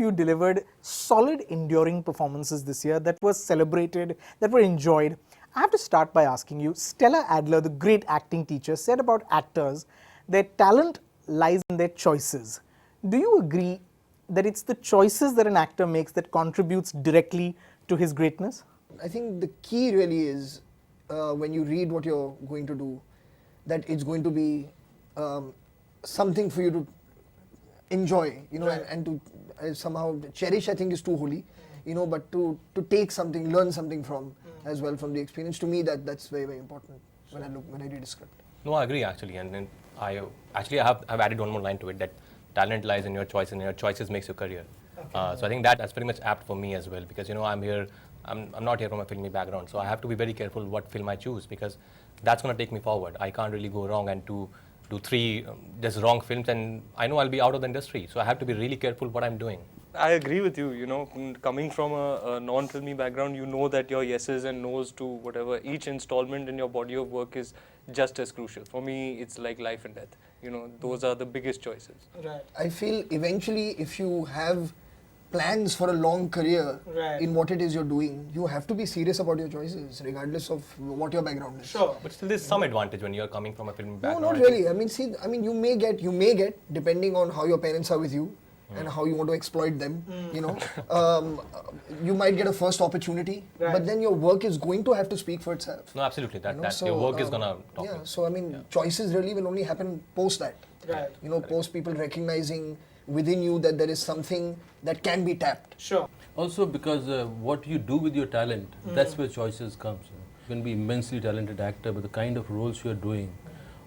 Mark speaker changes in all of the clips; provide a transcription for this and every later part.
Speaker 1: you delivered solid, enduring performances this year that were celebrated, that were enjoyed. I have to start by asking you, Stella Adler, the great acting teacher, said about actors, their talent lies in their choices. Do you agree that it's the choices that an actor makes that contributes directly to his greatness?
Speaker 2: I think the key really is when you read what you're going to do, that it's going to be something for you to enjoy, you know, and to somehow cherish. I think is too holy, you know, but to take something, learn something from as well from the experience. To me, that's very, very important when I read a script.
Speaker 3: No, I agree actually, and then I've added one more line to it, that talent lies in your choice, and your choices makes your career. Okay. So I think that's pretty much apt for me as well, because you know I'm not here from a filmy background, so I have to be very careful what film I choose, because that's going to take me forward. I can't really go wrong and do three just wrong films, and I know I'll be out of the industry, so I have to be really careful what I'm doing.
Speaker 4: I agree with you, you know, coming from a non-filmy background, you know that your yeses and nos to whatever, each installment in your body of work is just as crucial. For me, it's like life and death. You know, those are the biggest choices.
Speaker 2: Right. I feel eventually if you have plans for a long career in what it is you're doing, you have to be serious about your choices, regardless of what your background is.
Speaker 1: Sure.
Speaker 3: But still there's some advantage when you're coming from a film background.
Speaker 2: No, not really. I mean, you may get, depending on how your parents are with you, and how you want to exploit them, you know. You might get a first opportunity, but then your work is going to have to speak for itself.
Speaker 3: No, absolutely. Your work is going to talk.
Speaker 2: Yeah, so I mean, choices really will only happen post that.
Speaker 1: Right.
Speaker 2: You know, post people recognizing within you that there is something that can be tapped.
Speaker 1: Sure.
Speaker 5: Also because what you do with your talent, that's where choices comes. You can be immensely talented actor, but the kind of roles you're doing,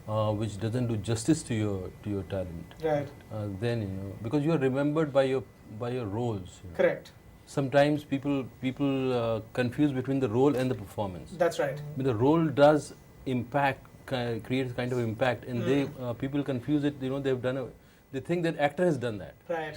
Speaker 5: which doesn't do justice to your talent.
Speaker 1: Right.
Speaker 5: Then you know, because you are remembered by your roles. You know.
Speaker 1: Correct.
Speaker 5: Sometimes people confuse between the role and the performance.
Speaker 1: That's right.
Speaker 5: But the role does impact, creates kind of impact, and they people confuse it. You know, they think that actor has done that.
Speaker 1: Right.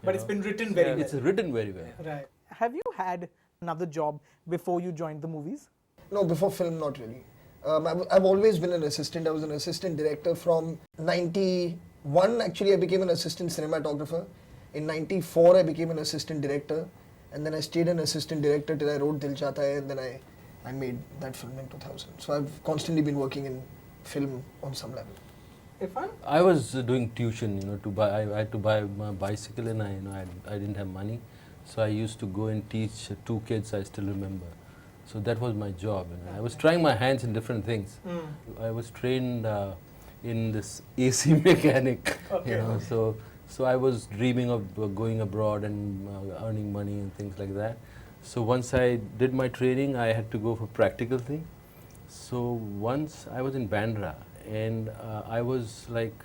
Speaker 1: But it's been written very well.
Speaker 5: It's written very well.
Speaker 1: Right. Have you had another job before you joined the movies?
Speaker 2: No, before film, not really. I've always been an assistant. I was an assistant director from 91. Actually, I became an assistant cinematographer. In 94, I became an assistant director. And then I stayed an assistant director till I wrote Dil Chahta Hai, and then I made that film in 2000. So I've constantly been working in film on some level.
Speaker 1: Irrfan?
Speaker 5: I was doing tuition, you know, I had to buy my bicycle, and I didn't have money. So I used to go and teach 2 kids, I still remember. So that was my job. You know. I was trying my hands in different things. I was trained in this AC mechanic, you know, so I was dreaming of going abroad and earning money and things like that. So once I did my training, I had to go for practical thing. So once I was in Bandra, and I was like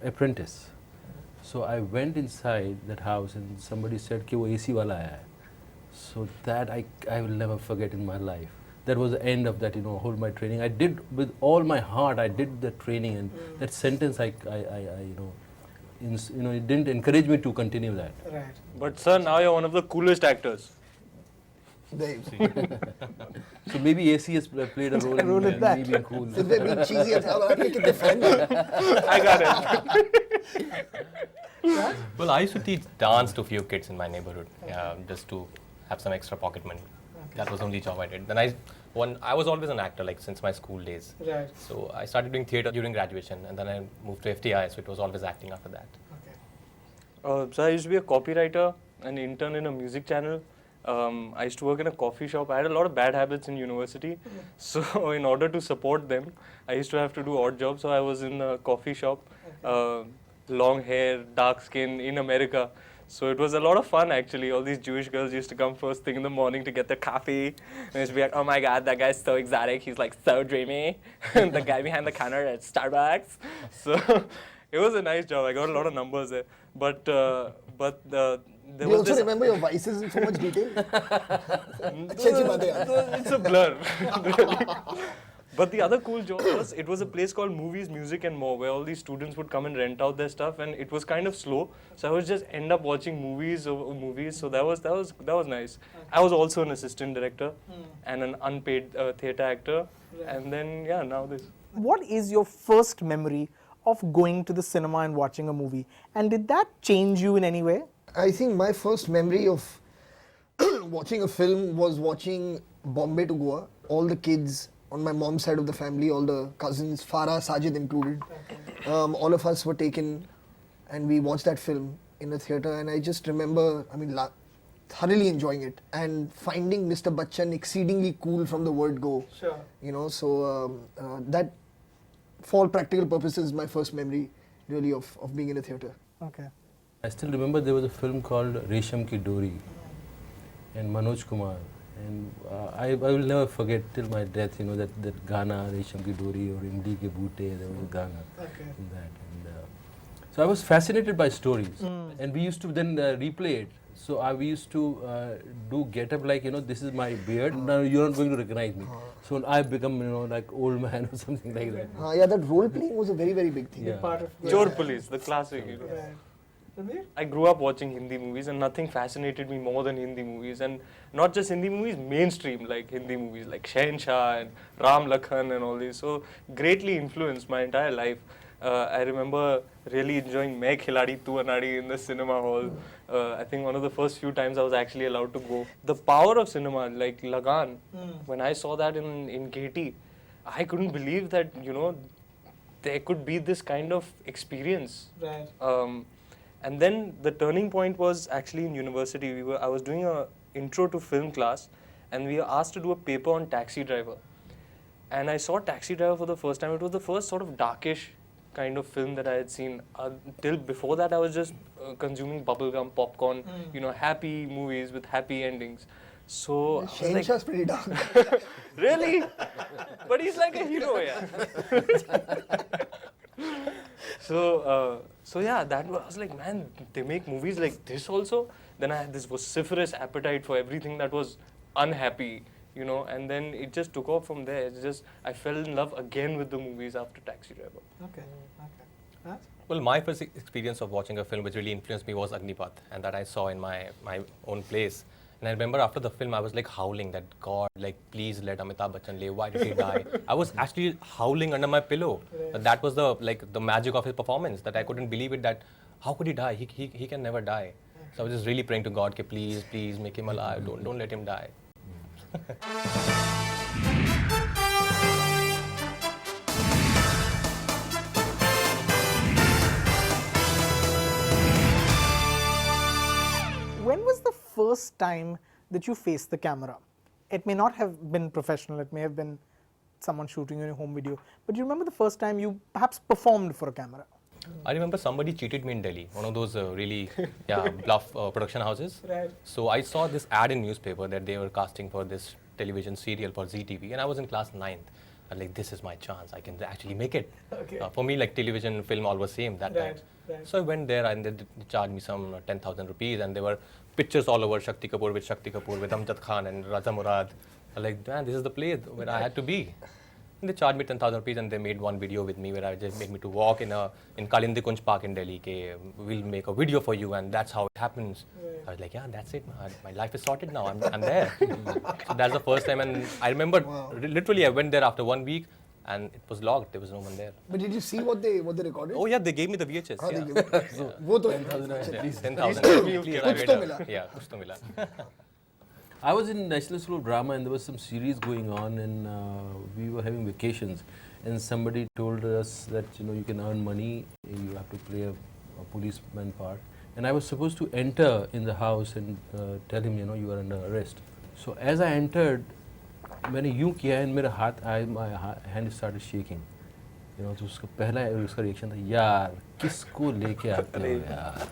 Speaker 5: apprentice. So I went inside that house, and somebody said कि वो AC वाला आया है. So that I will never forget in my life. That was the end of that, you know, whole my training. I did with all my heart. I did the training, and that sentence I you know, it didn't encourage me to continue that.
Speaker 1: Right.
Speaker 4: But sir, now you're one of the coolest actors.
Speaker 2: There you see.
Speaker 5: So maybe AC has played a role in me being cool.
Speaker 2: Since we're being cheesy, I can defend it.
Speaker 4: I got it.
Speaker 3: Well, I used to teach dance to a few kids in my neighborhood, just to have some extra pocket money. That was the only job I did. Then I was always an actor, like since my school days.
Speaker 1: Right.
Speaker 3: So I started doing theatre during graduation, and then I moved to FTI, so it was always acting after that.
Speaker 1: Okay.
Speaker 4: So I used to be a copywriter, an intern in a music channel. I used to work in a coffee shop. I had a lot of bad habits in university. So in order to support them, I used to have to do odd jobs. So I was in a coffee shop, long hair, dark skin in America. So it was a lot of fun actually. All these Jewish girls used to come first thing in the morning to get their coffee. And used to be like, oh my God, that guy's so exotic. He's like so dreamy. The guy behind the counter at Starbucks. So it was a nice job. I got a lot of numbers there. But
Speaker 2: Do you also remember your vices in so much detail?
Speaker 4: It's a blur. Really. But the other cool job was, it was a place called Movies, Music and More, where all these students would come and rent out their stuff, and it was kind of slow. So I would just end up watching movies. So that was nice. Okay. I was also an assistant director and an unpaid theatre actor, and then now this.
Speaker 1: What is your first memory of going to the cinema and watching a movie? And did that change you in any way?
Speaker 2: I think my first memory of watching a film was watching Bombay to Goa. All the kids on my mom's side of the family, all the cousins, Farah, Sajid included, all of us were taken and we watched that film in a theatre. And I just remember, thoroughly enjoying it and finding Mr. Bachchan exceedingly cool from the word go.
Speaker 1: Sure.
Speaker 2: So that, for all practical purposes, my first memory really of being in a theatre.
Speaker 1: Okay.
Speaker 5: I still remember there was a film called Resham Ki Dori and Manoj Kumar. And I will never forget till my death, that Ghana, Resham Ki Dori or Imli Ke Boote, there was a Ghana in that. And, so I was fascinated by stories. And we used to then replay it. So we used to do get up like, this is my beard, now you're not going to recognize me. So I become, like old man or something like that.
Speaker 2: Yeah, that role playing was a very, very big thing.
Speaker 5: Yeah.
Speaker 1: Part of
Speaker 4: Chor Police, the classic.
Speaker 1: Right. Ranveer?
Speaker 4: I grew up watching Hindi movies and nothing fascinated me more than Hindi movies, and not just Hindi movies, mainstream like Hindi movies like Shahenshah and Ram Lakhan and all these. So greatly influenced my entire life. I remember really enjoying Main Khiladi Tu Anadi in the cinema hall. I think one of the first few times I was actually allowed to go. The power of cinema, like Lagan, when I saw that in KT, I couldn't believe that, there could be this kind of experience.
Speaker 1: Right.
Speaker 4: And then the turning point was actually in university. I was doing a intro to film class, and we were asked to do a paper on Taxi Driver. And I saw Taxi Driver for the first time. It was the first sort of darkish kind of film that I had seen. Till before that, I was just consuming bubblegum, popcorn, happy movies with happy endings. So I was like,
Speaker 2: Shahenshah's pretty dark.
Speaker 4: really? But he's like a hero, yeah. So yeah, I was like, man, they make movies like this also. Then I had this vociferous appetite for everything that was unhappy, and then it just took off from there. I fell in love again with the movies after Taxi Driver.
Speaker 1: Okay. Huh?
Speaker 3: Well, my first experience of watching a film which really influenced me was Agnipath, and that I saw in my own place. And I remember after the film, I was like howling that, God, like, please let Amitabh Bachchan live. Why did he die? I was actually howling under my pillow.
Speaker 1: Right.
Speaker 3: That was the magic of his performance, that I couldn't believe it, that how could he die? He can never die. So I was just really praying to God, please make him alive. Don't let him die.
Speaker 1: When was the first time that you faced the camera? It may not have been professional, it may have been someone shooting you in a home video, but do you remember the first time you perhaps performed for a camera?
Speaker 3: I remember somebody cheated me in Delhi, one of those really bluff production houses.
Speaker 1: Right.
Speaker 3: So I saw this ad in newspaper that they were casting for this television serial for ZTV, and I was in class 9th. I was like, this is my chance, I can actually make it.
Speaker 1: Okay.
Speaker 3: For me, like television, film, all was same that time.
Speaker 1: Right.
Speaker 3: So I went there and they charged me some 10,000 rupees, and there were pictures all over Shakti Kapoor, with Amjad Khan and Raja Murad. I was like, man, this is the place where I had to be. And they charged me 10,000 rupees, and they made one video with me where I just made me to walk in Kalindi Kunj Park in Delhi. We'll make a video for you, and that's how it happens.
Speaker 1: Right.
Speaker 3: I was like, yeah, that's it. My life is sorted now. I'm there. So that's the first time, and I remember literally I went there after 1 week, and it was locked. There was no one there.
Speaker 2: But did you see what they recorded?
Speaker 3: Oh yeah, they gave me the VHS.
Speaker 2: हाँ,
Speaker 3: Yeah.
Speaker 2: they gave it. So, वो तो है.
Speaker 3: 10,000. Please, I
Speaker 2: कुछ
Speaker 3: made
Speaker 2: तो
Speaker 3: a-
Speaker 2: मिला.
Speaker 3: Yeah, कुछ तो मिला.
Speaker 5: I was in National School of Drama, and there was some series going on, and we were having vacations, and somebody told us that you can earn money, you have to play a policeman part, and I was supposed to enter in the house and tell him you are under arrest. So as I entered, मैंने यूं किया and मेरा my hand started shaking. तो उसका पहला उसका reaction था, यार किसको लेके आते हो यार.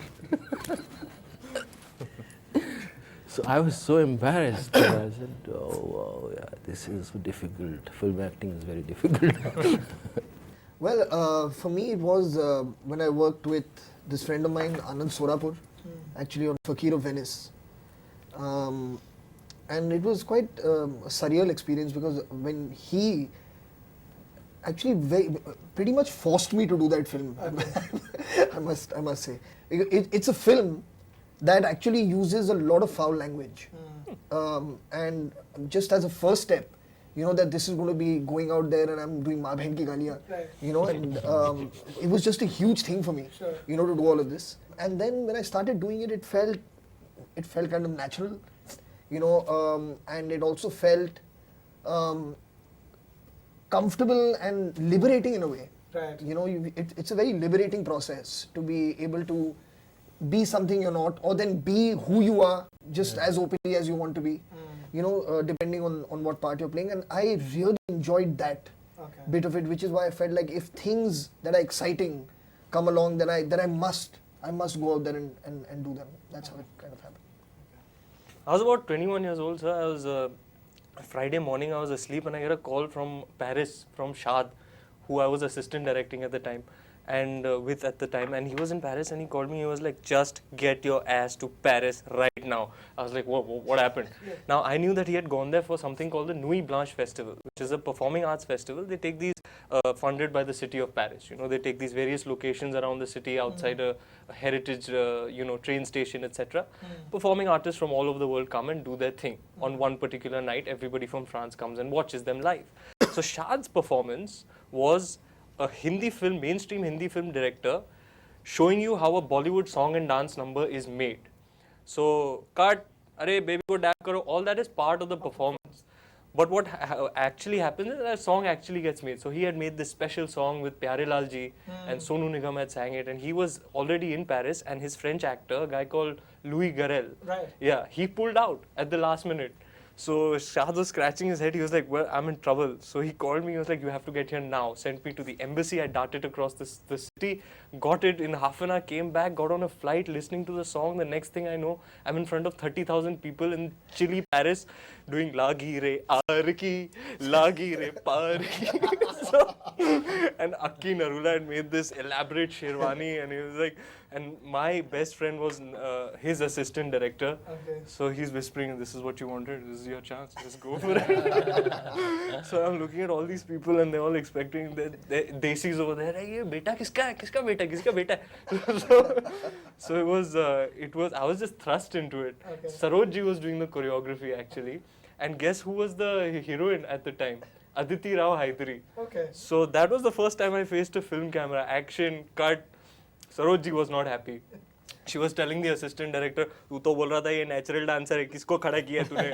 Speaker 5: So I was so embarrassed. I said, oh, yeah, this is difficult. Film acting is very difficult.
Speaker 2: Well, for me it was when I worked with this friend of mine, Anand Sorapur, actually on Fakir of Venice. And it was quite a surreal experience because when he actually pretty much forced me to do that film, I must say. It's a film that actually uses a lot of foul language. And just as a first step, you know, that this is going to be going out there and I'm doing maa behan ki galiyan,
Speaker 1: Right.
Speaker 2: you know, and it was just a huge thing for me,
Speaker 1: Sure.
Speaker 2: you know, to do all of this. And then when I started doing it, it felt kind of natural, you know, and it also felt comfortable and liberating in a way.
Speaker 1: Right.
Speaker 2: You know, it's a very liberating process to be able to be something you're not, or then be who you are just as openly as you want to be, you know, depending on what part you're playing. And I really enjoyed that
Speaker 1: Okay.
Speaker 2: bit of it, which is why I felt like if things that are exciting come along, then I must go out there and do them. That's how it kind of happened.
Speaker 4: I was about 21 years old, sir. I was Friday morning. I was asleep, and I get a call from Paris, from Shad, who I was assistant directing at the time, and and he was in Paris, and he called me. He was like, "Just get your ass to Paris right now." I was like, "What happened?" Now I knew that he had gone there for something called the Nuit Blanche Festival, which is a performing arts festival. They take these funded by the city of Paris. You know, they take these various locations around the city, outside a heritage, train station, etc. Performing artists from all over the world come and do their thing on one particular night. Everybody from France comes and watches them live. So Shad's performance was a mainstream Hindi film director showing you how a Bollywood song and dance number is made. So, cut, arey baby ko dab karo, all that is part of the performance. But what actually happens is that a song actually gets made. So he had made this special song with Pyare Lal ji and Sonu Nigam had sang it, and he was already in Paris, and his French actor, a guy called Louis Garrel,
Speaker 1: Right.
Speaker 4: yeah, he pulled out at the last minute. So Shad was scratching his head. He was like, "Well, I'm in trouble." So he called me. He was like, "You have to get here now." Sent me to the embassy. I darted across the city, got it in half an hour, came back, got on a flight, listening to the song. The next thing I know, I'm in front of 30,000 people in chilly Paris doing Lagi Re Arki, Lagi Re Parki. And Akki Narula had made this elaborate sherwani, and he was like, and my best friend was his assistant director.
Speaker 1: Okay.
Speaker 4: So he's whispering, "This is what you wanted. This is your chance. Just go for it." So I'm looking at all these people, and they're all expecting that desis over there. "Hey, ye beta kiska hai? Kiska beta? Kiska beta?" So it was. I was just thrust into it.
Speaker 1: Okay.
Speaker 4: Saroj ji was doing the choreography actually, and guess who was the heroine at the time? Aditi Rao Haidari.
Speaker 1: Okay.
Speaker 4: So that was the first time I faced a film camera, action, cut. Saroj ji was not happy. She was telling the assistant director, "तू तो बोल रहा था ये natural dancer है, किसको खड़ा किया तूने?"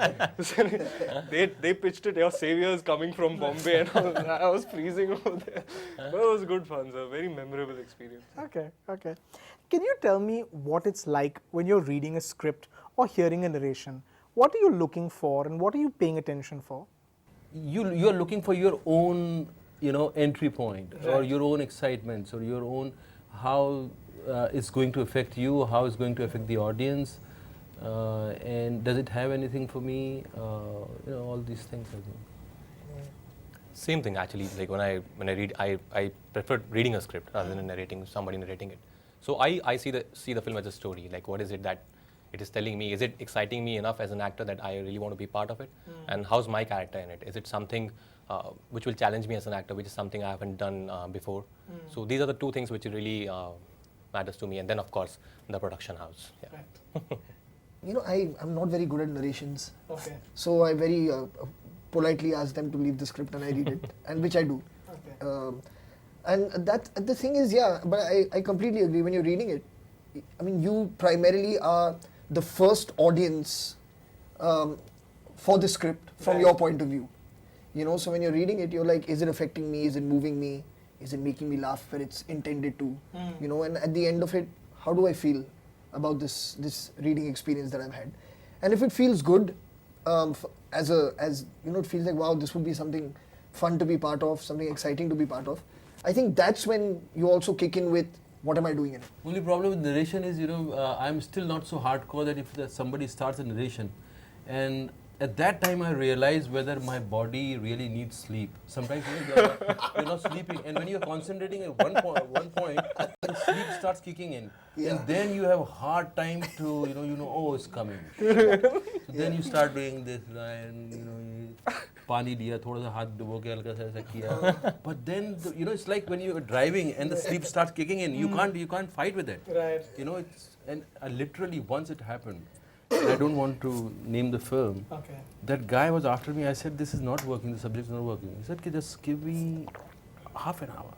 Speaker 4: They pitched it, your saviors coming from Bombay, and all that. I was freezing over there. But it was good fun, sir. Very memorable experience.
Speaker 1: Okay, okay. Can you tell me what it's like when you're reading a script or hearing a narration? What are you looking for and what are you paying attention for?
Speaker 5: You're looking for your own, entry point, or your own excitements, or your own how it's going to affect you, how it's going to affect the audience, and does it have anything for me? All these things, I think.
Speaker 3: Same thing actually. Like when I read, I prefer reading a script rather than somebody narrating it. So I see the film as a story. Like what is it that it is telling me? Is it exciting me enough as an actor that I really want to be part of it? And how's my character in it? Is it something which will challenge me as an actor, which is something I haven't done before? So these are the two things which really matters to me. And then of course the production house. Yeah.
Speaker 1: Right.
Speaker 2: You know, I'm not very good at narrations.
Speaker 1: Okay.
Speaker 2: So I very politely ask them to leave the script and I read it, and which I do.
Speaker 1: Okay.
Speaker 2: And the thing is, yeah, but I completely agree. When you're reading it, I mean, you primarily are the first audience for the script from your point of view. So when you're reading it, you're like, is it affecting me? Is it moving me? Is it making me laugh where it's intended to? And at the end of it, how do I feel about this reading experience that I've had? And if it feels good, it feels like, wow, this would be something fun to be part of, something exciting to be part of. I think that's when you also kick in with, what am I doing in it?
Speaker 5: Only problem with narration is, I'm still not so hardcore that if somebody starts a narration, and at that time I realize whether my body really needs sleep. Sometimes you're not sleeping, and when you're concentrating at one point, the sleep starts kicking in, and then you have a hard time to, oh, it's coming. So then you start doing this, and पानी लिया थोड़ा सा हाथ डुबो के हल्का सा ऐसा किया, but then it's like when you're driving and the sleep starts kicking in, you can't fight with it.
Speaker 1: Right.
Speaker 5: It's, and literally once it happened, I don't want to name the film.
Speaker 1: Okay.
Speaker 5: That guy was after me. I said, this is not working, the subject is not working. He said, just give me half an hour.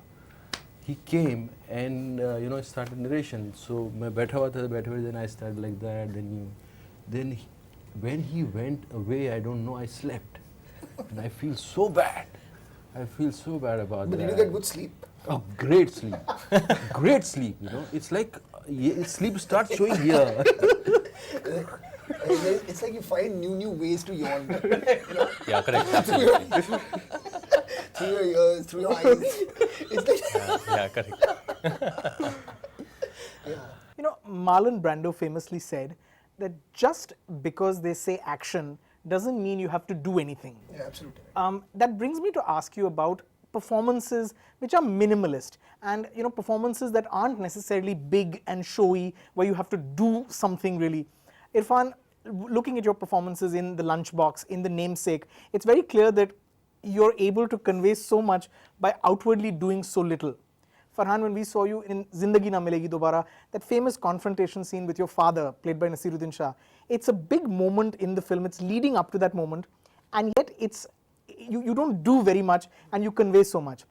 Speaker 5: He came and started narration. So my better was better. Then I started like that. When he went away, I don't know. I slept, and I feel so bad. I feel so bad about
Speaker 2: But
Speaker 5: that.
Speaker 2: did you get good sleep?
Speaker 5: Oh, great sleep. Great sleep. It's like sleep starts showing here.
Speaker 2: It's like you find new ways to yawn.
Speaker 3: Yeah, correct. Absolutely.
Speaker 2: Through your ears, through your eyes. It's like
Speaker 3: Yeah, correct.
Speaker 1: You know, Marlon Brando famously said that just because they say action doesn't mean you have to do anything.
Speaker 2: yeah, absolutely.
Speaker 1: That brings me to ask you about performances which are minimalist and performances that aren't necessarily big and showy where you have to do something really. Irrfan, looking at your performances in The Lunchbox, in The Namesake, it's very clear that you're able to convey so much by outwardly doing so little. Farhan, when we saw you in Zindagi Na Milegi Dobara, that famous confrontation scene with your father, played by Nasiruddin Shah, it's a big moment in the film. It's leading up to that moment, and yet you don't do very much and you convey so much.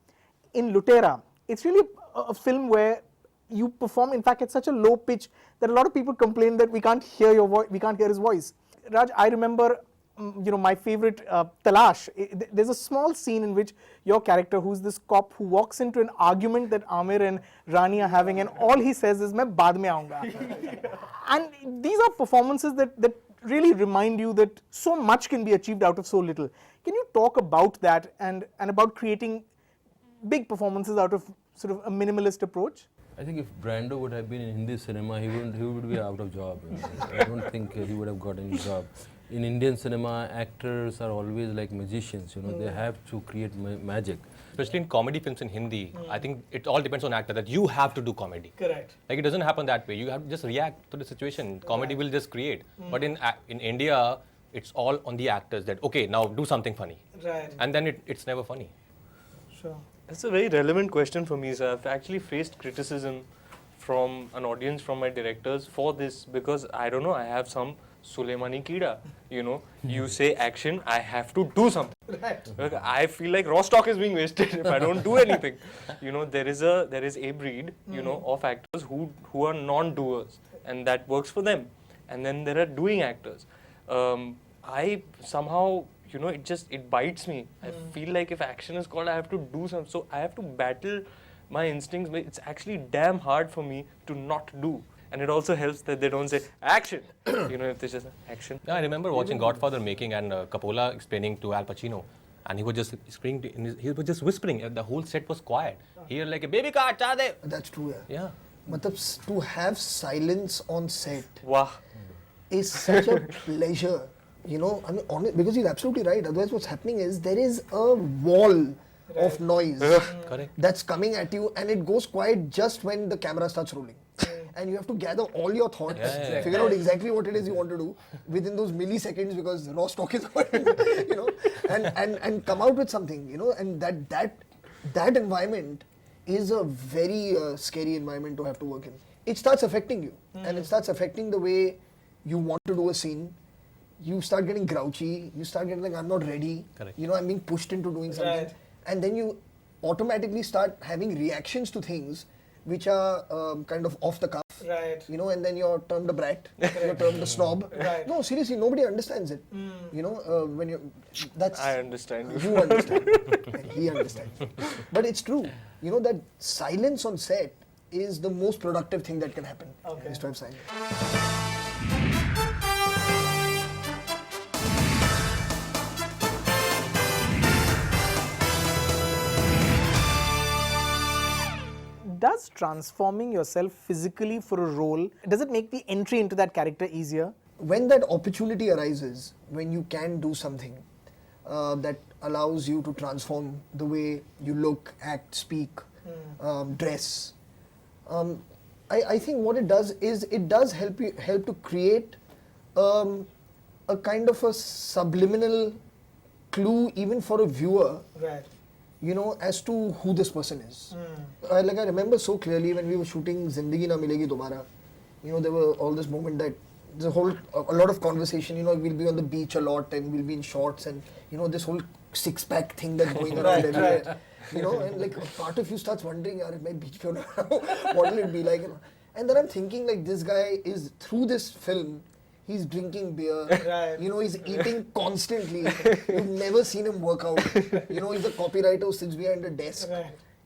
Speaker 1: In Lutera, it's really a film where you perform, in fact, at such a low pitch that a lot of people complain that we can't hear your voice, we can't hear his voice. Raj, I remember my favorite Talash. There's a small scene in which your character, who's this cop who walks into an argument that Amir and Rani are having, and all he says is, "Main baad mein aaunga." And these are performances that really remind you that so much can be achieved out of so little. Can you talk about that and about creating big performances out of sort of a minimalist approach?
Speaker 5: I think if Brando would have been in Hindi cinema, he would be out of job. I don't think he would have got any job. In Indian cinema, actors are always like magicians. They have to create magic.
Speaker 3: Especially in comedy films in Hindi, I think it all depends on actor that you have to do comedy.
Speaker 1: Correct.
Speaker 3: Like it doesn't happen that way. You have to just react to the situation. Comedy will just create. But in India, it's all on the actors that okay, now do something funny.
Speaker 1: Right.
Speaker 3: And then it's never funny.
Speaker 1: Sure.
Speaker 4: That's a very relevant question for me, sir. I've actually faced criticism from an audience, from my directors for this because I don't know, I have some Suleimani Kida. You say action, I have to do something.
Speaker 1: Right.
Speaker 4: Like, I feel like raw stock is being wasted if I don't do anything. There is a breed, of actors who are non-doers, and that works for them. And then there are doing actors. I somehow, it bites me. I feel like if action is called, I have to do something. So I have to battle my instincts. It's actually damn hard for me to not do. And it also helps that they don't say action. If they just action.
Speaker 3: Yeah, I remember watching Godfather making and Coppola explaining to Al Pacino, and he was just screaming. He was just whispering. And the whole set was quiet. Here, like a baby car, cha de.
Speaker 2: That's true, yeah.
Speaker 3: Yeah.
Speaker 2: Matlab, to have silence on set
Speaker 4: Wow.
Speaker 2: is such a pleasure. Because you're absolutely right. Otherwise, what's happening is there is a wall of noise
Speaker 3: Correct.
Speaker 2: that's coming at you, and it goes quiet just when the camera starts rolling. And you have to gather all your thoughts, figure out exactly what it is you want to do within those milliseconds because raw stock is and come out with something, and that environment is a very scary environment to have to work in. It starts affecting you, and it starts affecting the way you want to do a scene. You start getting grouchy, you start getting like, I'm not ready,
Speaker 3: Correct.
Speaker 2: I'm being pushed into doing something.
Speaker 1: Right.
Speaker 2: And then you automatically start having reactions to things which are kind of off the cuff.
Speaker 1: Right.
Speaker 2: And then you're termed a brat, you're termed a snob.
Speaker 1: Right.
Speaker 2: No, seriously, nobody understands it. When that's
Speaker 4: I understand you.
Speaker 2: you understand, and he understands. But it's true. That silence on set is the most productive thing that can happen.
Speaker 1: Okay.
Speaker 2: Is to have silence.
Speaker 1: Does transforming yourself physically for a role, does it make the entry into that character easier?
Speaker 2: When that opportunity arises, when you can do something that allows you to transform the way you look, act, speak, dress, I think what it does is it does help to create a kind of a subliminal clue even for a viewer.
Speaker 1: Right.
Speaker 2: As to who this person is. I remember so clearly when we were shooting Zindagi Na Milegi Dobara, there were all this moment that there's a lot of conversation, you know, we'll be on the beach a lot and we'll be in shorts and, you know, this whole six-pack thing that's going around everywhere. You know, and like a part of you starts wondering, "Yaar, my beach pe what will it be like?" You know? And then I'm thinking like this guy is, through this film, he's drinking beer, you know, he's eating constantly. You've never seen him work out. You know, he's a copywriter who sits behind a desk.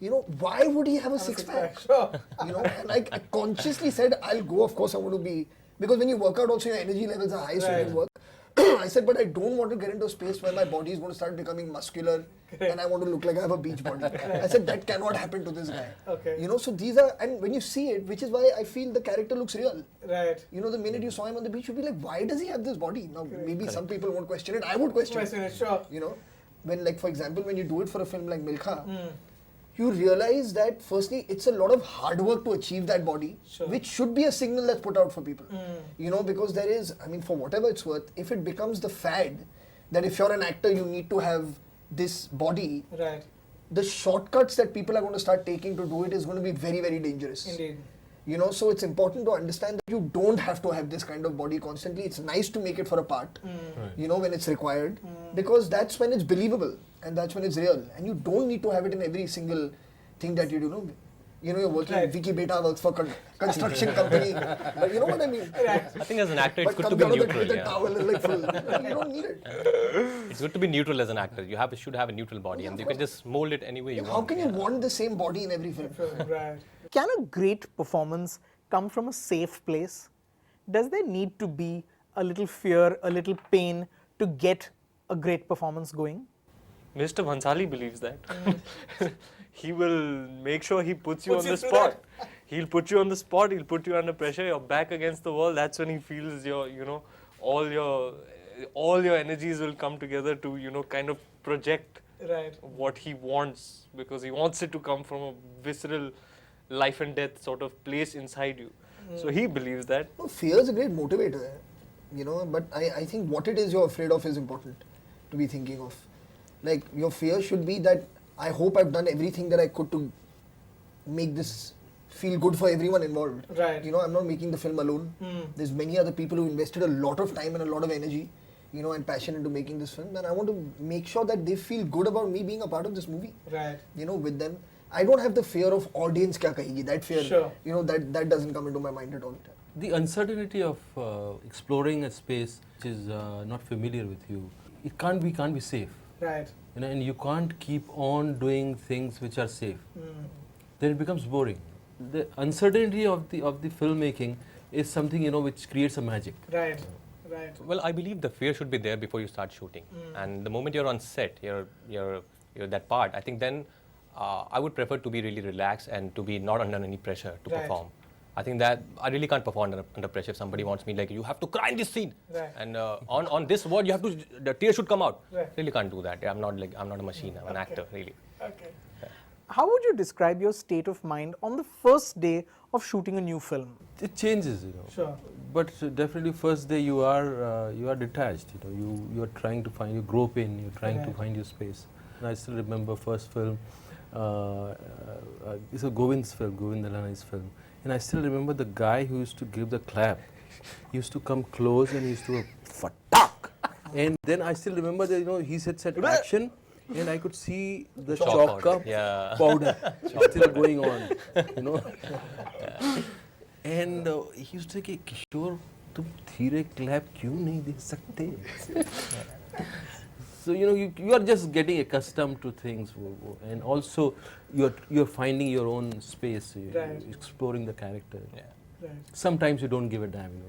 Speaker 2: You know, why would he have a six-pack? You know, and I consciously said, I'll go, of course I want to be, because when you work out also your energy levels are high, so you can work. I said, but I don't want to get into a space where my body is going to start becoming muscular and I want to look like I have a beach body. I said, that cannot happen to this guy. You know, so these are, and when you see it, which is why I feel the character looks real. You know, the minute you saw him on the beach, you'd be like, why does he have this body? Now, maybe some people won't question it. I would question it. You know, when, like, for example, when you do it for a film like Milkha, you realize that firstly it's a lot of hard work to achieve that body, which should be a signal that's put out for people. You know, because there is, I mean, for whatever it's worth, if it becomes the fad that if you're an actor you need to have this body, the shortcuts that people are going to start taking to do it is going to be very, very dangerous.
Speaker 1: Indeed.
Speaker 2: You know, so it's important to understand that you don't have to have this kind of body constantly. It's nice to make it for a part, you know, when it's required, because that's when it's believable and that's when it's real. And you don't need to have it in every single thing that you do. Know. You know, you're working, Vicky Beta works for construction company, but you know what I mean?
Speaker 3: I think as an actor, it's good to be neutral.
Speaker 2: The towel is like full. You don't need it.
Speaker 3: It's good to be neutral as an actor. You should have a neutral body, and you can just mold it any way you want.
Speaker 2: How can you want the same body in every film?
Speaker 1: Can a great performance come from a safe place? Does there need to be a little fear, a little pain to get a great performance going?
Speaker 4: Mr. Bhansali believes that. He will make sure he puts you on the spot. He'll put you on the spot, he'll put you under pressure, you're back against the wall. That's when he feels your, you know, all your energies will come together to, you know, kind of project what he wants, because he wants it to come from a visceral life and death sort of place inside you. So he believes that.
Speaker 2: No, fear is a great motivator, you know, but I think what it is you're afraid of is important to be thinking of. Like, your fear should be that I hope I've done everything that I could to make this feel good for everyone involved. You know, I'm not making the film alone. There's many other people who invested a lot of time and a lot of energy, you know, and passion into making this film, and I want to make sure that they feel good about me being a part of this movie. You know, with them. I don't have the fear of audience kya kahegi. That fear, you know, that doesn't come into my mind at all.
Speaker 5: The uncertainty of exploring a space which is not familiar with you, it can't be safe. You know, and you can't keep on doing things which are safe. Then it becomes boring. The uncertainty of the filmmaking is something, you know, which creates a magic.
Speaker 3: Well, I believe the fear should be there before you start shooting. And the moment you're on set, you're that part, I think then I would prefer to be really relaxed and to be not under any pressure to perform. I think that I really can't perform under pressure. If somebody wants me, like, you have to cry in this scene, and on this word you have to, the tears should come out. Really can't do that. I'm not a machine. I'm an actor, really.
Speaker 1: How would you describe your state of mind on the first day of shooting a new film?
Speaker 5: It changes, you know. But definitely first day you are detached. You know, you are trying to find, you grope in, you're trying to find your space. And I still remember first film. It's a Govind's film, Govind Dalani's film. And I still remember the guy who used to give the clap. He used to come close and he used to fatak. And then I still remember that, you know, he said action, and I could see the chalk cup powder still going on, you know. And he used to say, Kishore, tum dheere clap kyun nahi de sakte? So, you know, you are just getting accustomed to things, and also you're finding your own space, you're exploring the character. Sometimes you don't give a damn, you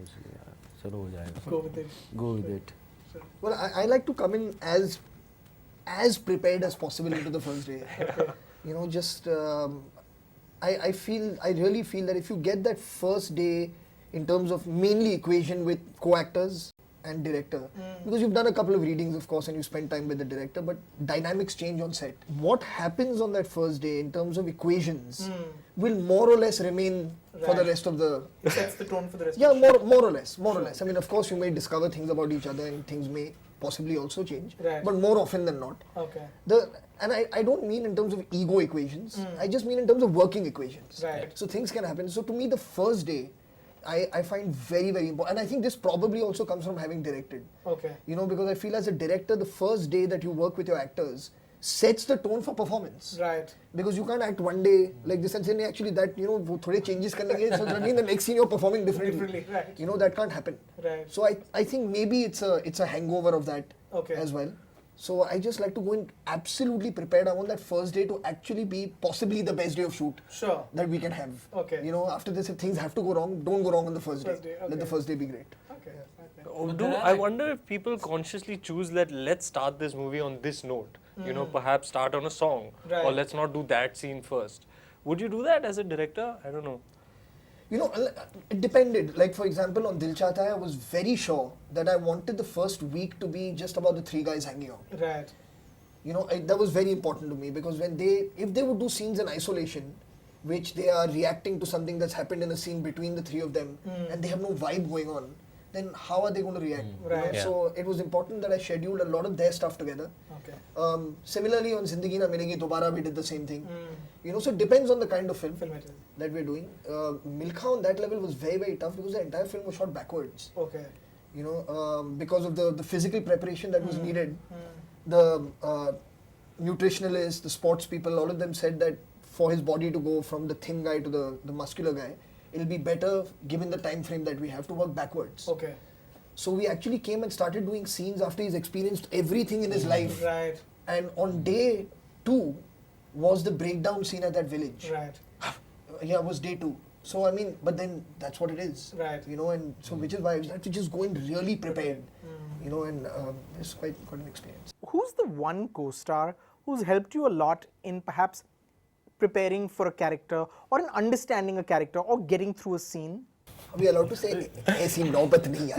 Speaker 5: know. Go with it.
Speaker 2: Well, I like to come in as prepared as possible into the first day. You know, just I really feel that if you get that first day in terms of mainly equation with co-actors and director, because you've done a couple of readings, of course, and you spend time with the director, but dynamics change on set. What happens on that first day in terms of equations will more or less remain for the rest of the...
Speaker 1: It sets the tone for the rest
Speaker 2: of the
Speaker 1: show.
Speaker 2: more or less. I mean, of course, you may discover things about each other and things may possibly also change, but more often than not. And I don't mean in terms of ego equations, I just mean in terms of working equations. So things can happen. So to me, the first day, I find very, very important. And I think this probably also comes from having directed.
Speaker 1: Okay.
Speaker 2: You know, because I feel as a director, the first day that you work with your actors sets the tone for performance.
Speaker 1: Right.
Speaker 2: Because you can't act one day like this and say, actually that, you know, wo thode changes karenge, so suddenly in the next scene you're performing differently.
Speaker 1: Right.
Speaker 2: You know, that can't happen.
Speaker 1: Right.
Speaker 2: So I think maybe it's a hangover of that
Speaker 1: Okay.
Speaker 2: as well. So I just like to go in absolutely prepared. I want that first day to actually be possibly the best day of shoot
Speaker 1: Sure.
Speaker 2: that we can have.
Speaker 1: Okay.
Speaker 2: You know, after this, if things have to go wrong, don't go wrong on the first day.
Speaker 1: Okay.
Speaker 2: Let the first day be great.
Speaker 1: Okay. Okay.
Speaker 4: Although I wonder if people consciously choose that let's start this movie on this note. You know, perhaps start on a song,
Speaker 1: Right.
Speaker 4: or let's not do that scene first. Would you do that as a director? I don't know.
Speaker 2: You know, it depended. Like, for example, on Dil Chahta Hai, I was very sure that I wanted the first week to be just about the three guys hanging out.
Speaker 1: Right.
Speaker 2: You know, that was very important to me because if they would do scenes in isolation, which they are reacting to something that's happened in a scene between the three of them, and they have no vibe going on, then how are they going to react? You know?
Speaker 1: Right.
Speaker 3: Yeah.
Speaker 2: So it was important that I scheduled a lot of their stuff together.
Speaker 1: Okay.
Speaker 2: Similarly, on Zindagi Na Milegi Dobara, we did the same thing. You know, so it depends on the kind of film
Speaker 1: Film it is.
Speaker 2: that we're doing. Milkha on that level was very, very tough because the entire film was shot backwards.
Speaker 1: Okay.
Speaker 2: You know, because of the physical preparation that was needed. The nutritionalists, the sports people, all of them said that for his body to go from the thin guy to the muscular guy, it'll be better given the time frame that we have to work backwards.
Speaker 1: Okay.
Speaker 2: So we actually came and started doing scenes after he's experienced everything in his life.
Speaker 1: Right.
Speaker 2: And on day 2 was the breakdown scene at that village.
Speaker 1: Right.
Speaker 2: Yeah, it was day 2. So I mean, but then that's what it is.
Speaker 1: Right.
Speaker 2: You know, and so which is why I have to just go in really prepared. You know, and it's quite an experience.
Speaker 1: Who's the one co-star who's helped you a lot in perhaps preparing for a character or in understanding a character or getting through a scene?
Speaker 2: Are we allowed to say aisi naubat nahi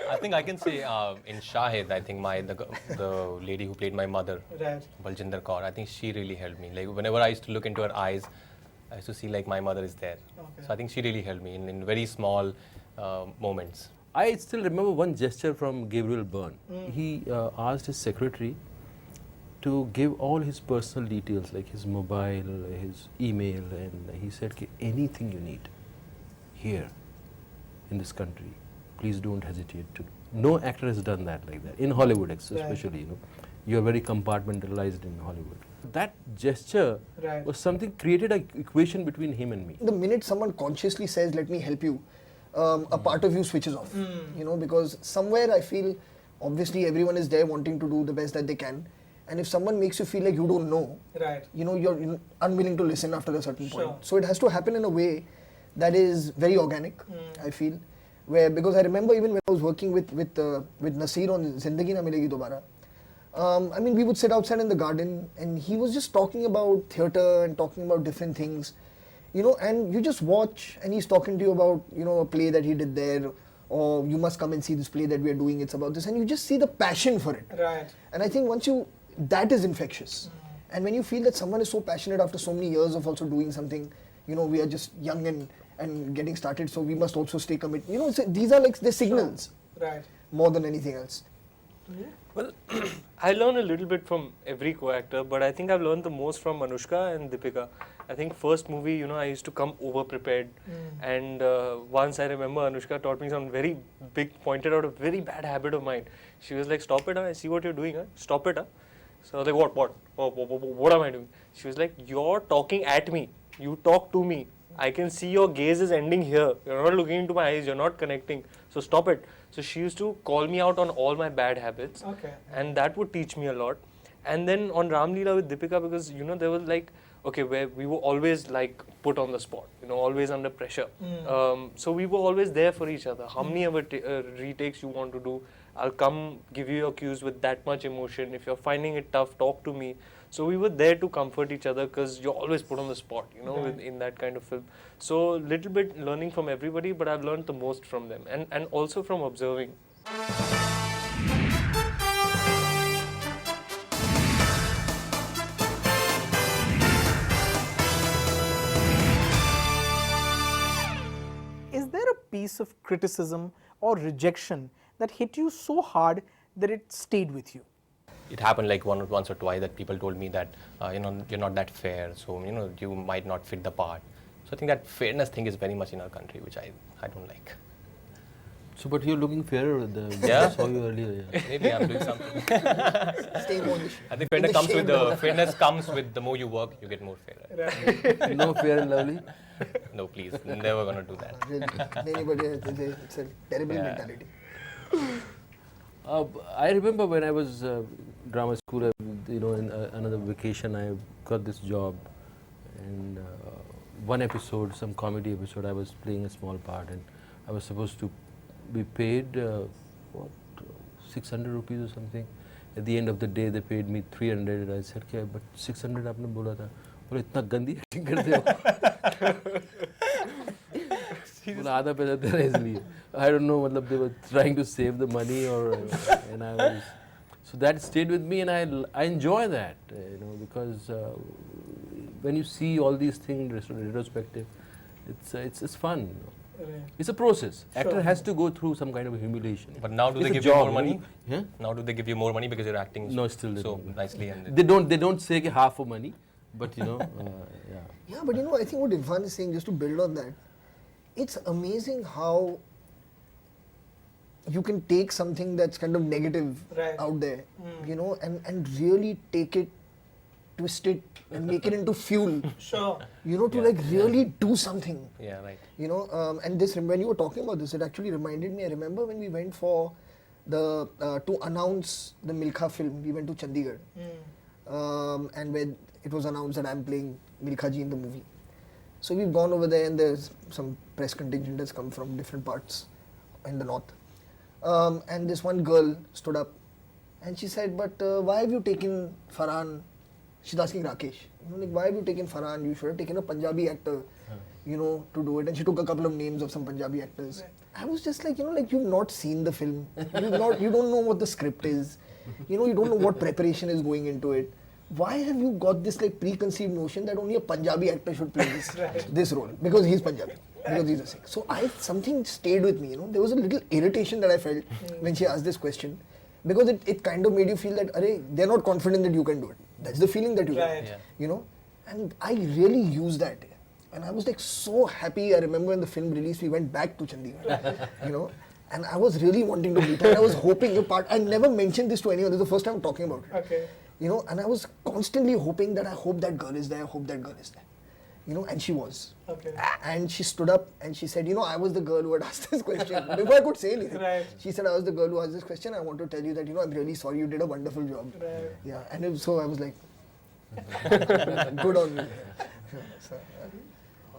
Speaker 3: I think I can say in Shahid, I think the lady who played my mother,
Speaker 1: Right.
Speaker 3: Baljinder Kaur, I think she really helped me. Like whenever I used to look into her eyes, I used to see like my mother is there.
Speaker 1: Okay.
Speaker 3: So I think she really helped me in very small moments.
Speaker 5: I still remember one gesture from Gabriel Byrne. He asked his secretary to give all his personal details like his mobile, his email, and he said, anything you need here in this country, please don't hesitate to. No actor has done that like that, in Hollywood especially, you know. You are very compartmentalized in Hollywood. That gesture
Speaker 1: Right.
Speaker 5: was something, created an equation between him and me.
Speaker 2: The minute someone consciously says, let me help you, a part of you switches off. You know, because somewhere I feel, obviously everyone is there wanting to do the best that they can. And if someone makes you feel like you don't know,
Speaker 1: Right.
Speaker 2: you know, you're unwilling to listen after a certain
Speaker 1: Sure.
Speaker 2: point. So it has to happen in a way that is very organic, I feel. Where, because I remember even when I was working with Nasir on Zindagi Na Milegi Dobara, I mean, we would sit outside in the garden and he was just talking about theatre and talking about different things, you know, and you just watch and he's talking to you about, you know, a play that he did there, or you must come and see this play that we are doing, it's about this, and you just see the passion for it.
Speaker 1: Right.
Speaker 2: And I think that is infectious. And when you feel that someone is so passionate after so many years of also doing something, you know, we are just young and getting started, so we must also stay committed. You know, these are like the signals
Speaker 1: Right.
Speaker 2: more than anything else.
Speaker 4: Well, I learn a little bit from every co-actor, but I think I've learned the most from Anushka and Deepika. I think first movie, you know, I used to come over prepared, and once I remember Anushka taught me some pointed out a very bad habit of mine. She was like, "Stop it! I see what you're doing. Stop it!" So I was like, "What? What am I doing?" She was like, "You're talking at me. You talk to me. I can see your gaze is ending here. You're not looking into my eyes. You're not connecting. So stop it." So she used to call me out on all my bad habits,
Speaker 1: Okay.
Speaker 4: and that would teach me a lot. And then on Ram Leela with Deepika, because you know there was like, okay, where we were always like put on the spot, you know, always under pressure. So we were always there for each other. How many ever retakes you want to do? I'll come give you your cues with that much emotion. If you're finding it tough, talk to me. So we were there to comfort each other because you're always put on the spot, you know, in that kind of film. So little bit learning from everybody, but I've learned the most from them, and also from observing.
Speaker 1: Is there a piece of criticism or rejection that hit you so hard that it stayed with you?
Speaker 3: it happened like once or twice that people told me that you're not that fair, so you might not fit the part. So I think that fairness thing is very much in our country, which I don't like.
Speaker 5: So, but you're looking fairer with the.
Speaker 3: Yeah.
Speaker 5: I saw you earlier. Yeah.
Speaker 3: Maybe I'm doing something.
Speaker 2: Staying on
Speaker 3: I think
Speaker 2: in the
Speaker 3: fairness comes with the more you work, you get more fairer.
Speaker 5: No, Fair and Lovely.
Speaker 3: No, please, never gonna do that.
Speaker 2: Really, anybody, it's a terrible
Speaker 3: Yeah.
Speaker 2: mentality.
Speaker 5: I remember when I was drama school, in another vacation, I got this job, and one episode, some comedy episode, I was playing a small part, and I was supposed to be paid 600 rupees or something. At the end of the day, they paid me 300, and I said, "Okay, but 600 आपने बोला था, बोले इतना गंदी acting करते हो." बोला आधा पैसा दे रहे इसलिए. I don't know, मतलब they were trying to save the money or, and I was, so that stayed with me, and I enjoy that, because when you see all these things in retrospective, it's fun. It's a process. Actor has to go through some kind of humiliation.
Speaker 3: But now do
Speaker 5: It's
Speaker 3: they
Speaker 5: a
Speaker 3: give you
Speaker 5: job,
Speaker 3: more money?
Speaker 5: Yeah?
Speaker 3: Now do they give you more money because you're acting
Speaker 5: No, still they
Speaker 3: so
Speaker 5: don't.
Speaker 3: nicely? And
Speaker 5: They don't say कि half for money, but yeah.
Speaker 2: Yeah, but I think what Irrfan is saying, just to build on that, it's amazing how you can take something that's kind of negative out there, and really take it, twist it, and make it into fuel.
Speaker 1: Sure.
Speaker 2: To like really do something.
Speaker 3: yeah, right.
Speaker 2: And this, when you were talking about this, it actually reminded me. I remember when we went for the to announce the Milkha film, we went to Chandigarh, and when it was announced that I'm playing Milkha ji in the movie. So we've gone over there, and there's some press contingent that's come from different parts in the north. And this one girl stood up, and she said, "But why have you taken Farhan?" She's asking Rakesh, like, "Why have you taken Farhan? You should have taken a Punjabi actor, to do it." And she took a couple of names of some Punjabi actors. Right. I was just like, like you've not seen the film. You don't know what the script is. You don't know what preparation is going into it. Why have you got this like preconceived notion that only a Punjabi actor should play this role? Because he's Punjabi. Because he's a Sikh. So something stayed with me, There was a little irritation that I felt when she asked this question. Because it kind of made you feel that, they're not confident that you can do it. That's the feeling that you get, And I really used that. And I was like so happy. I remember when the film released, we went back to Chandigarh, And I was really wanting to meet her. And I was hoping I never mentioned this to anyone. This is the first time I'm talking about it.
Speaker 1: Okay.
Speaker 2: And I was constantly hoping that I hope that girl is there, I hope that girl is there. And she was.
Speaker 1: Okay.
Speaker 2: And she stood up and she said, I was the girl who had asked this question. Before I could say anything.
Speaker 1: Right.
Speaker 2: She said, I was the girl who asked this question. I want to tell you that, I'm really sorry. You did a wonderful job.
Speaker 1: Right.
Speaker 2: Yeah. And so I was like, good on you. So,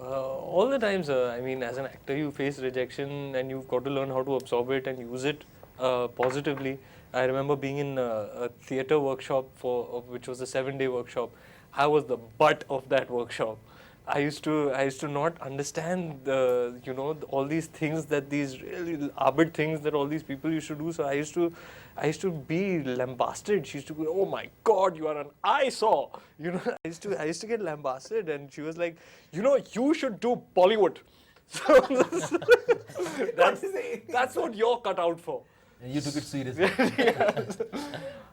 Speaker 4: All the times, as an actor, you face rejection and you've got to learn how to absorb it and use it positively. I remember being in a theatre workshop which was a 7-day workshop. I was the butt of that workshop. I used to not understand all these things that these really arbit things that all these people used to do. So I used to be lambasted. She used to go, "Oh my God, you are an eyesore." I used to get lambasted, and she was like, "You should do Bollywood." So that's what you're cut out for.
Speaker 5: And you took it seriously.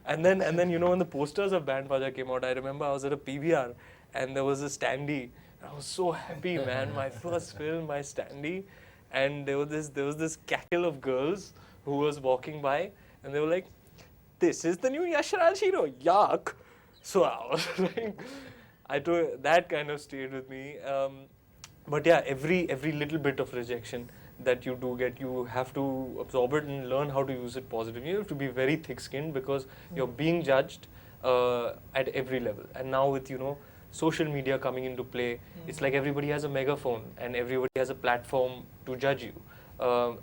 Speaker 4: And then when the posters of Band Baja came out, I remember I was at a PVR and there was a standee. I was so happy, man. My first film, my standee, and there was this cackle of girls who was walking by, and they were like, "This is the new Yash Raj hero, yuck." So I was like, that kind of stayed with me. But yeah, every little bit of rejection that you do get, you have to absorb it and learn how to use it positively. You have to be very thick-skinned because you're being judged at every level. And now with social media coming into play, it's like everybody has a megaphone and everybody has a platform to judge you,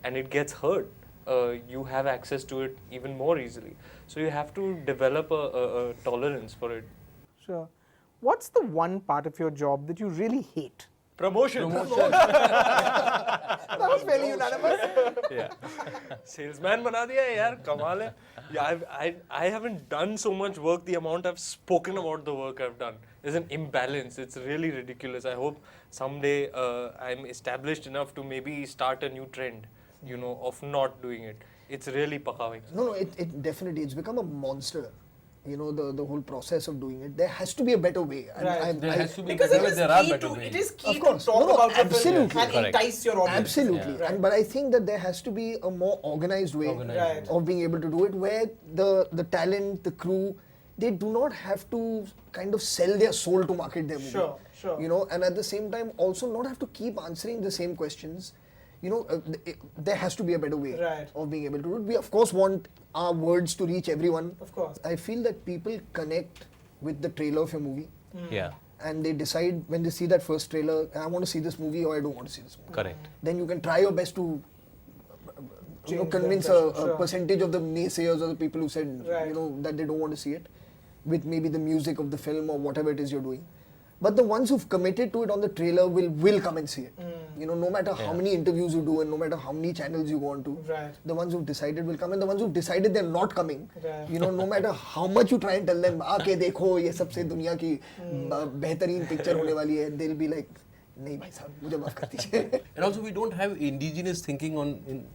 Speaker 4: and it gets heard. You have access to it even more easily. So you have to develop a tolerance for it.
Speaker 1: Sure. What's the one part of your job that you really hate?
Speaker 4: Promotion.
Speaker 1: That was fairly unanimous.
Speaker 4: Yeah. Salesman bana diya hai, yaar, kamal hai. Yeah, I haven't done so much work. The amount I've spoken about the work I've done is an imbalance. It's really ridiculous. I hope someday I'm established enough to maybe start a new trend, of not doing it. It's really pakawing.
Speaker 2: No, it definitely, it's become a monster. the whole process of doing it. There has to be a better way. And
Speaker 5: There has to be
Speaker 1: Because
Speaker 5: better,
Speaker 1: it is
Speaker 5: there are
Speaker 1: key
Speaker 5: better
Speaker 1: to,
Speaker 5: ways.
Speaker 1: it is key
Speaker 2: Of course.
Speaker 1: to talk
Speaker 2: No, no,
Speaker 1: about your film
Speaker 2: absolutely.
Speaker 1: and
Speaker 3: Correct.
Speaker 1: entice your audience.
Speaker 2: Absolutely.
Speaker 1: Yeah.
Speaker 2: But I think that there has to be a more organized way
Speaker 1: Right.
Speaker 2: of being able to do it, where the talent, the crew, they do not have to kind of sell their soul to market their movie.
Speaker 1: Sure.
Speaker 2: And at the same time also not have to keep answering the same questions. There has to be a better way
Speaker 1: Right.
Speaker 2: of being able to do it. We of course want our words to reach everyone.
Speaker 1: Of course.
Speaker 2: I feel that people connect with the trailer of your movie,
Speaker 3: Yeah,
Speaker 2: and they decide when they see that first trailer, I want to see this movie or I don't want to see this movie.
Speaker 3: correct.
Speaker 2: Then you can try your best to
Speaker 1: Change the
Speaker 2: convince
Speaker 1: impression,
Speaker 2: a
Speaker 1: sure.
Speaker 2: percentage of the naysayers or the people who said
Speaker 1: Right.
Speaker 2: that they don't want to see it, with maybe the music of the film or whatever it is you're doing. But the ones who've committed to it on the trailer will come and see it. No matter how many interviews you do and no matter how many channels you go on to,
Speaker 1: Right.
Speaker 2: the ones who've decided will come, and the ones who've decided they're not coming,
Speaker 1: Right.
Speaker 2: no matter how much you try and tell them, आके देखो ये सबसे दुनिया की बेहतरीन picture होने वाली है, they'll be like, नहीं भाई साहब मुझे माफ कर दीजिए.
Speaker 5: And also we don't have indigenous thinking in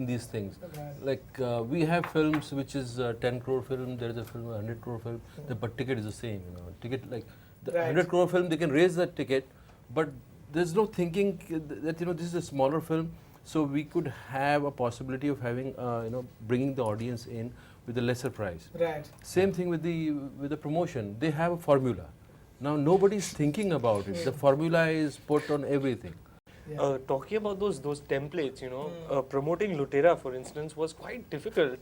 Speaker 5: these things. Like we have films which is 10 crore film, there is a film 100 crore film, the but ticket is the same. Ticket like the
Speaker 1: Right.
Speaker 5: 100 crore film, they can raise that ticket, but there's no thinking that this is a smaller film, so we could have a possibility of having bringing the audience in with a lesser price.
Speaker 1: Right.
Speaker 5: Same thing with the promotion. They have a formula. Now nobody's thinking about it. The formula is put on everything.
Speaker 4: Talking about those templates, promoting Lutera, for instance, was quite difficult.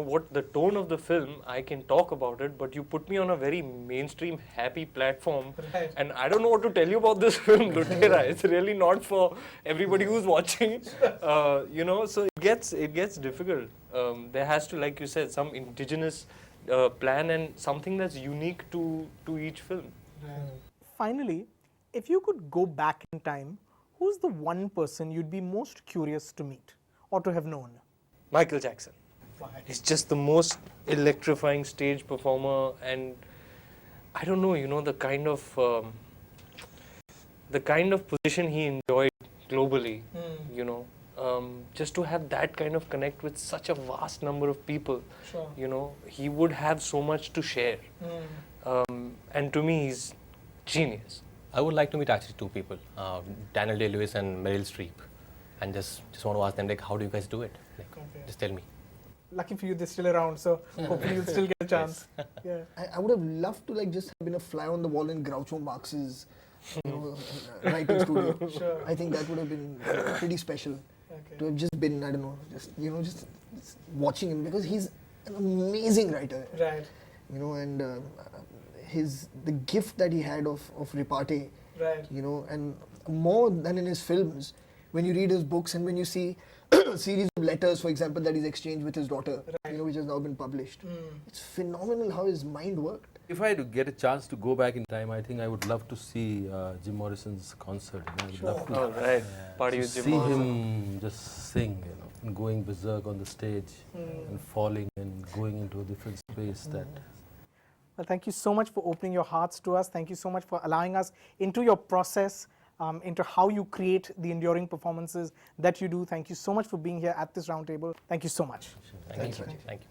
Speaker 4: What the tone of the film, I can talk about it, but you put me on a very mainstream, happy platform,
Speaker 1: Right.
Speaker 4: and I don't know what to tell you about this film, Lutera. It's really not for everybody who's watching. So it gets difficult. There has to, like you said, some indigenous plan and something that's unique to each film.
Speaker 1: Finally, if you could go back in time, who's the one person you'd be most curious to meet or to have known?
Speaker 4: Michael Jackson. He's just the most electrifying stage performer, and I don't know, the kind of position he enjoyed globally, just to have that kind of connect with such a vast number of people,
Speaker 1: Sure.
Speaker 4: He would have so much to share. And to me, he's genius.
Speaker 3: I would like to meet actually two people, Daniel Day-Lewis and Meryl Streep, and just want to ask them, like, how do you guys do it? Like,
Speaker 1: Okay.
Speaker 3: just tell me.
Speaker 1: Lucky for you, they're still around, so hopefully you'll still get a chance. Yeah.
Speaker 2: I would have loved to just have been a fly on the wall in Groucho Marx's writing studio.
Speaker 1: Sure.
Speaker 2: I think that would have been pretty special to
Speaker 1: Okay.
Speaker 2: have just been, I don't know, just watching him, because he's an amazing writer.
Speaker 1: Right.
Speaker 2: And the gift that he had of repartee,
Speaker 1: Right.
Speaker 2: and more than in his films, when you read his books and when you see a series of letters, for example, that he's exchanged with his daughter,
Speaker 1: Right.
Speaker 2: which has now been published. It's phenomenal how his mind worked.
Speaker 5: If I had to get a chance to go back in time, I think I would love to see Jim Morrison's concert. I would love to
Speaker 4: Oh, right. Party with Jim
Speaker 5: see
Speaker 4: Morrison.
Speaker 5: him just sing, and going berserk on the stage and falling and going into a different space.
Speaker 1: Well, thank you so much for opening your hearts to us. Thank you so much for allowing us into your process, into how you create the enduring performances that you do. Thank you so much for being here at this roundtable. Thank you so much.
Speaker 3: Thank you. Thank you.